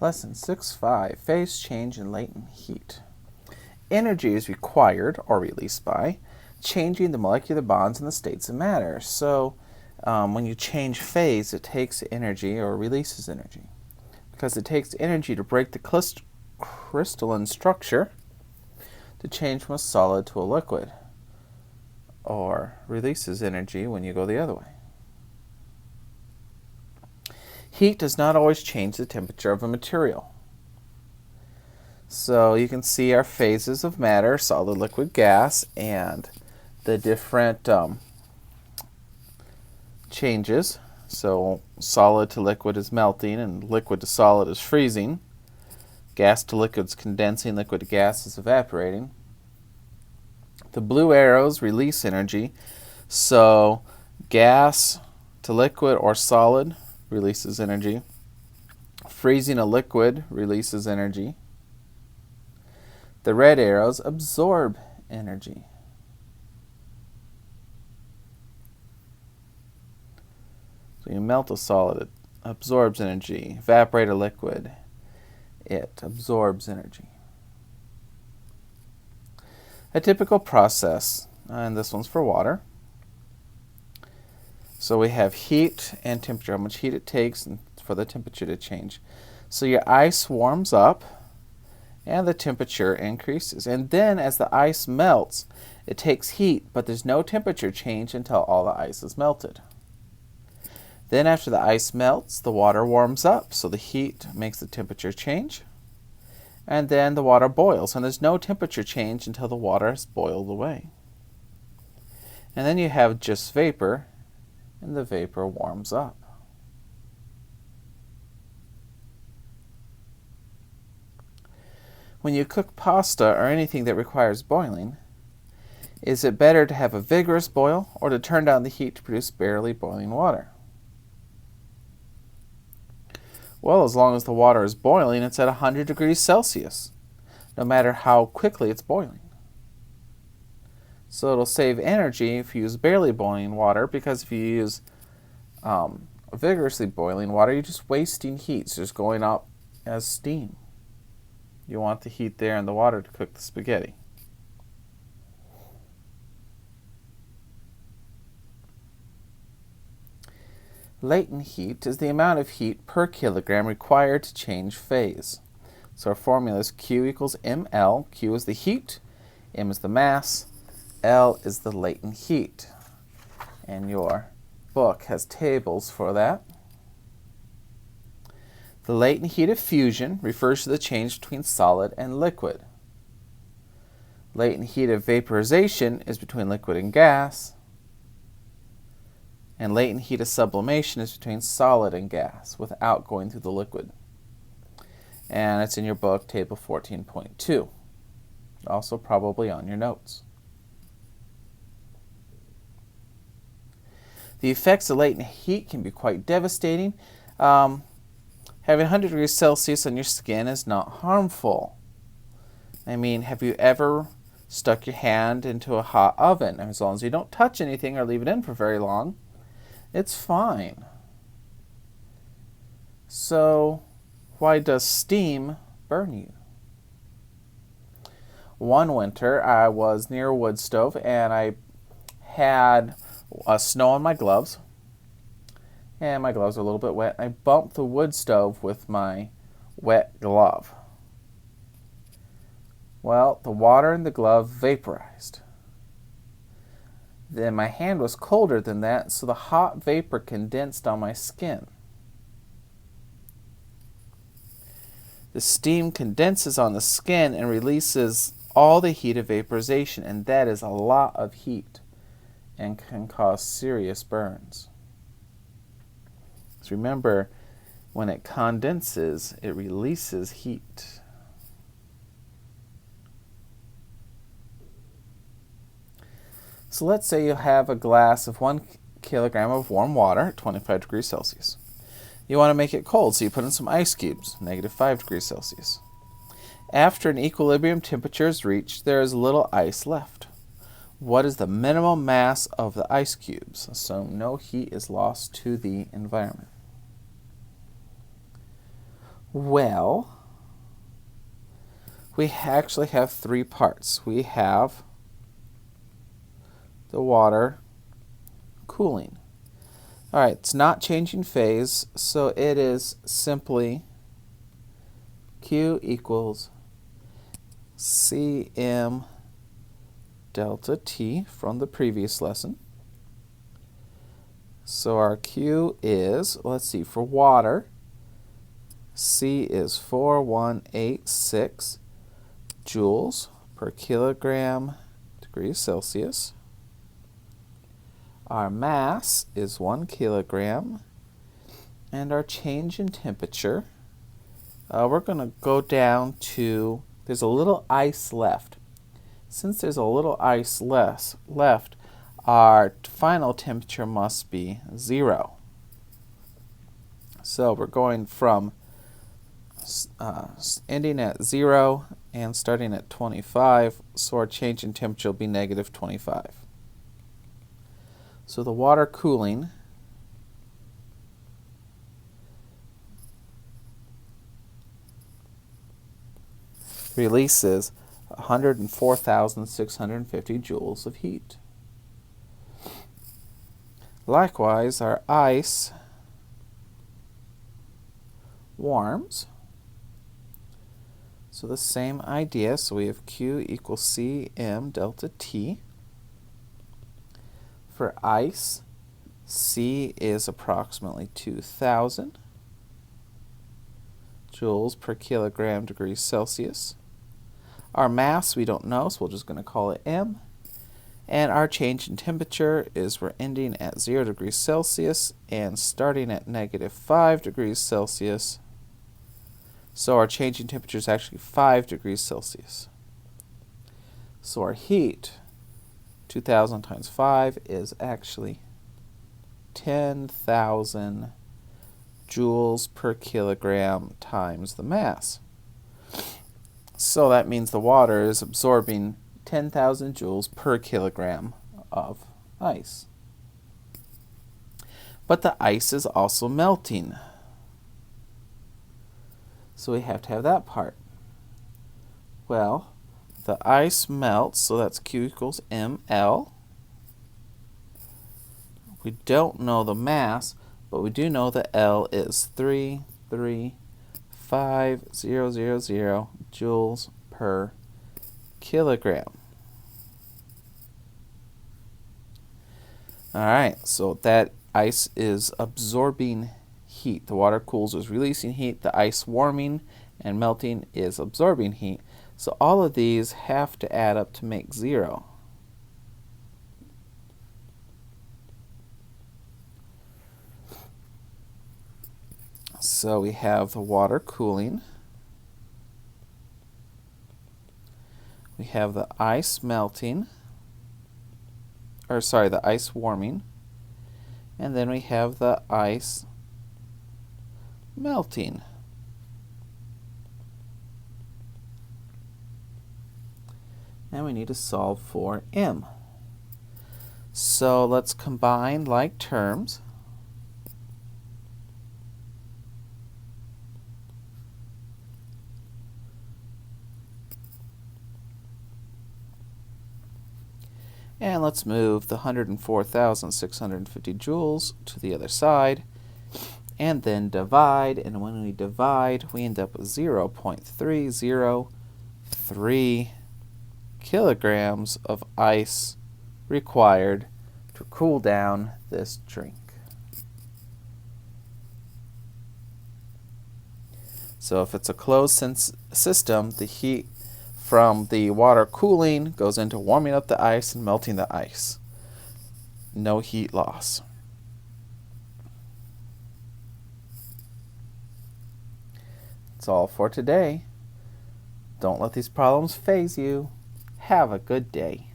Lesson 6.5, Phase Change in Latent Heat. Energy is required, or released by, changing the molecular bonds in the states of matter. So when you change phase, it takes energy or releases energy. Because it takes energy to break the crystalline structure to change from a solid to a liquid, or releases energy when you go the other way. Heat does not always change the temperature of a material. So you can see our phases of matter, solid, liquid, gas, and the different changes. So solid to liquid is melting, and liquid to solid is freezing. Gas to liquid is condensing, liquid to gas is evaporating. The blue arrows release energy. So gas to liquid or solid releases energy. Freezing a liquid releases energy. The red arrows absorb energy. So you melt a solid, it absorbs energy. Evaporate a liquid, it absorbs energy. A typical process, and this one's for water. So we have heat and temperature, how much heat it takes for the temperature to change. So your ice warms up and the temperature increases. And then as the ice melts, it takes heat, but there's no temperature change until all the ice is melted. Then after the ice melts, the water warms up, so the heat makes the temperature change. And then the water boils, and there's no temperature change until the water has boiled away. And then you have just vapor, and the vapor warms up. When you cook pasta or anything that requires boiling, is it better to have a vigorous boil or to turn down the heat to produce barely boiling water? Well, as long as the water is boiling, it's at 100 degrees Celsius, no matter how quickly it's boiling. So it'll save energy if you use barely boiling water, because if you use vigorously boiling water, you're just wasting heat. It's just going up as steam. You want the heat there in the water to cook the spaghetti. Latent heat is the amount of heat per kilogram required to change phase. So our formula is Q equals mL. Q is the heat, M is the mass, L is the latent heat. And your book has tables for that. The latent heat of fusion refers to the change between solid and liquid. Latent heat of vaporization is between liquid and gas. And latent heat of sublimation is between solid and gas without going through the liquid. And it's in your book, table 14.2. Also probably on your notes. The effects of latent heat can be quite devastating. Having 100 degrees Celsius on your skin is not harmful. I mean, have you ever stuck your hand into a hot oven? As long as you don't touch anything or leave it in for very long, it's fine. So, why does steam burn you? One winter, I was near a wood stove and I had snow on my gloves. And my gloves were a little bit wet. I bumped the wood stove with my wet glove. Well, the water in the glove vaporized. Then my hand was colder than that, so the hot vapor condensed on my skin. The steam condenses on the skin and releases all the heat of vaporization, and that is a lot of heat and can cause serious burns. So remember, when it condenses, it releases heat. So let's say you have a glass of 1 kilogram of warm water at 25 degrees Celsius. You want to make it cold, so you put in some ice cubes, -5 degrees Celsius. After an equilibrium temperature is reached, there is little ice left. What is the minimum mass of the ice cubes? So no heat is lost to the environment. Well, we actually have three parts. We have the water cooling. All right, it's not changing phase, so it is simply Q equals Cm delta T from the previous lesson. So our Q is, let's see, for water, C is 4186 joules per kilogram degrees Celsius. Our mass is 1 kilogram, and our change in temperature, we're going to go down to, there's a little ice left. Since there's a little ice left, our final temperature must be 0. So we're going from ending at 0 and starting at 25, so our change in temperature will be negative 25. So the water cooling releases 104,650 joules of heat. Likewise, our ice warms. So the same idea, so we have Q equals Cm delta T. For ice, C is approximately 2,000 joules per kilogram degrees Celsius. Our mass we don't know, so we're just going to call it M. And our change in temperature is we're ending at 0 degrees Celsius and starting at negative 5 degrees Celsius. So our change in temperature is actually 5 degrees Celsius. So our heat, 2,000 times 5, is actually 10,000 joules per kilogram times the mass. So that means the water is absorbing 10,000 joules per kilogram of ice. But the ice is also melting. So we have to have that part. Well, the ice melts, so that's Q equals ml. We don't know the mass, but we do know that L is 335,000 joules per kilogram. All right, so that ice is absorbing heat. The water cools is releasing heat. The ice warming and melting is absorbing heat. So all of these have to add up to make 0. So we have the water cooling. We have the ice melting, or sorry, the ice warming. And then we have the ice melting. And we need to solve for M. So let's combine like terms. And let's move the 104,650 joules to the other side, and then divide. And when we divide, we end up with 0.303 kilograms of ice required to cool down this drink. So if it's a closed system, the heat from the water cooling goes into warming up the ice and melting the ice. No heat loss. That's all for today. Don't let these problems faze you. Have a good day.